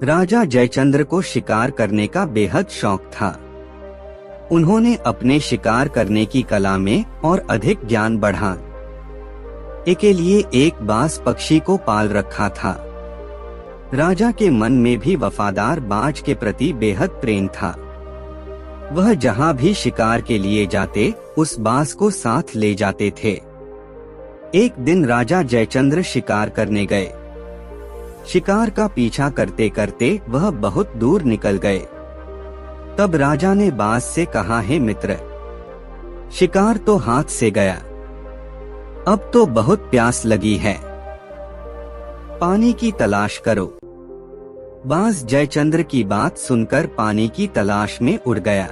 राजा जयचंद्र को शिकार करने का बेहद शौक था। उन्होंने अपने शिकार करने की कला में और अधिक ज्ञान बढ़ाने के लिए एक बाज पक्षी को पाल रखा था। राजा के मन में भी वफादार बाज के प्रति बेहद प्रेम था। वह जहाँ भी शिकार के लिए जाते उस बाज को साथ ले जाते थे। एक दिन राजा जयचंद्र शिकार करने गए। शिकार का पीछा करते करते वह बहुत दूर निकल गए। तब राजा ने बाज से कहा, हे मित्र, शिकार तो हाथ से गया, अब तो बहुत प्यास लगी है, पानी की तलाश करो। बाज जयचंद्र की बात सुनकर पानी की तलाश में उड़ गया।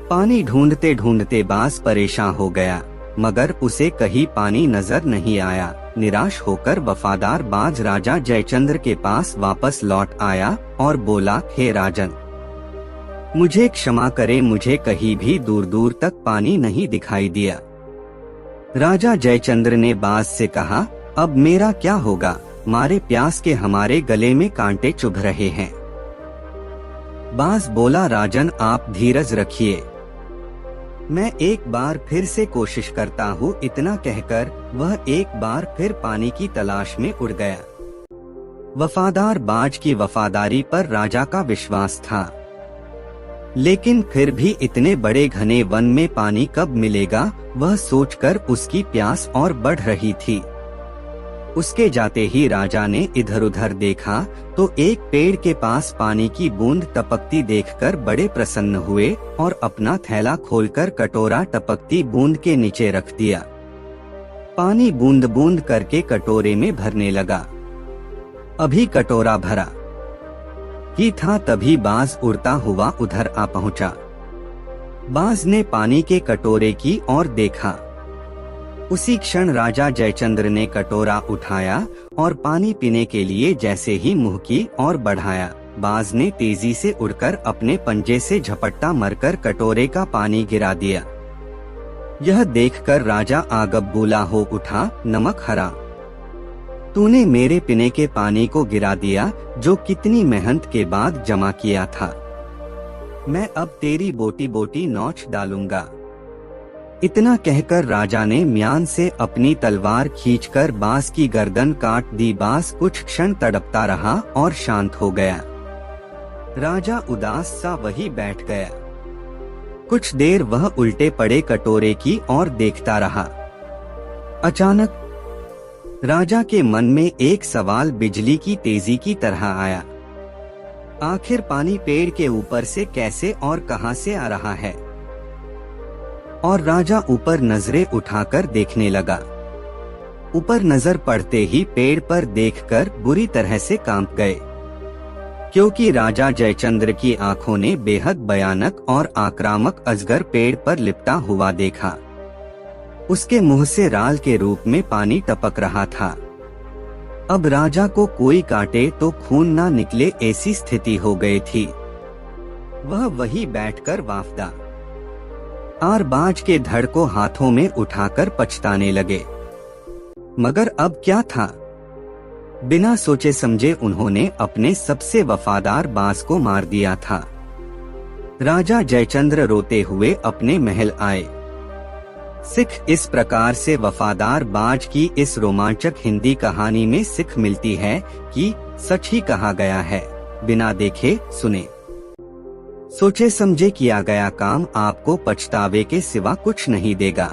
पानी ढूंढते ढूंढते बाज परेशान हो गया, मगर उसे कहीं पानी नजर नहीं आया। निराश होकर वफादार बाज राजा जयचंद्र के पास वापस लौट आया और बोला, हे राजन, मुझे क्षमा करे, मुझे कहीं भी दूर दूर तक पानी नहीं दिखाई दिया। राजा जयचंद्र ने बाज से कहा, अब मेरा क्या होगा, मारे प्यास के हमारे गले में कांटे चुभ रहे हैं। बाज बोला, राजन आप धीरज रखिए, मैं एक बार फिर से कोशिश करता हूँ। इतना कहकर वह एक बार फिर पानी की तलाश में उड़ गया। वफादार बाज की वफादारी पर राजा का विश्वास था, लेकिन फिर भी इतने बड़े घने वन में पानी कब मिलेगा, वह सोचकर उसकी प्यास और बढ़ रही थी। उसके जाते ही राजा ने इधर उधर देखा तो एक पेड़ के पास पानी की बूंद टपकती देखकर बड़े प्रसन्न हुए और अपना थैला खोलकर कटोरा टपकती बूंद के नीचे रख दिया। पानी बूंद बूंद करके कटोरे में भरने लगा। अभी कटोरा भरा ही था तभी बाज उड़ता हुआ उधर आ पहुंचा। बाज ने पानी के कटोरे की ओर देखा। उसी क्षण राजा जयचंद्र ने कटोरा उठाया और पानी पीने के लिए जैसे ही मुंह की ओर बढ़ाया, बाज ने तेजी से उड़कर अपने पंजे से झपट्टा मारकर कटोरे का पानी गिरा दिया। यह देखकर राजा आग बबूला हो उठा, नमक हरा, तूने मेरे पीने के पानी को गिरा दिया जो कितनी मेहनत के बाद जमा किया था। मैं अब तेरी बोटी बोटी नोच डालूंगा। इतना कहकर राजा ने म्यान से अपनी तलवार खींचकर बाज की गर्दन काट दी। बाज कुछ क्षण तड़पता रहा और शांत हो गया। राजा उदास सा वहीं बैठ गया। कुछ देर वह उल्टे पड़े कटोरे की ओर देखता रहा। अचानक राजा के मन में एक सवाल बिजली की तेजी की तरह आया। आखिर पानी पेड़ के ऊपर से कैसे और कहां से आ रहा है? और राजा ऊपर नजरें उठाकर देखने लगा। ऊपर नजर पड़ते ही पेड़ पर देखकर बुरी तरह से कांप गए, क्योंकि राजा जयचंद्र की आंखों ने बेहद भयानक और आक्रामक अजगर पेड़ पर लिपटा हुआ देखा। उसके मुंह से राल के रूप में पानी टपक रहा था। अब राजा को कोई काटे तो खून ना निकले ऐसी स्थिति हो गई थी। वह वहीं बैठकर वाफदा और बाज के धड़ को हाथों में उठाकर पछताने लगे। मगर अब क्या था? बिना सोचे समझे उन्होंने अपने सबसे वफादार बाज को मार दिया था। राजा जयचंद्र रोते हुए अपने महल आए। सिख इस प्रकार से वफादार बाज की इस रोमांचक हिंदी कहानी में सीख मिलती है कि सच ही कहा गया है, बिना देखे सुने सोचे समझे किया गया काम आपको पछतावे के सिवा कुछ नहीं देगा।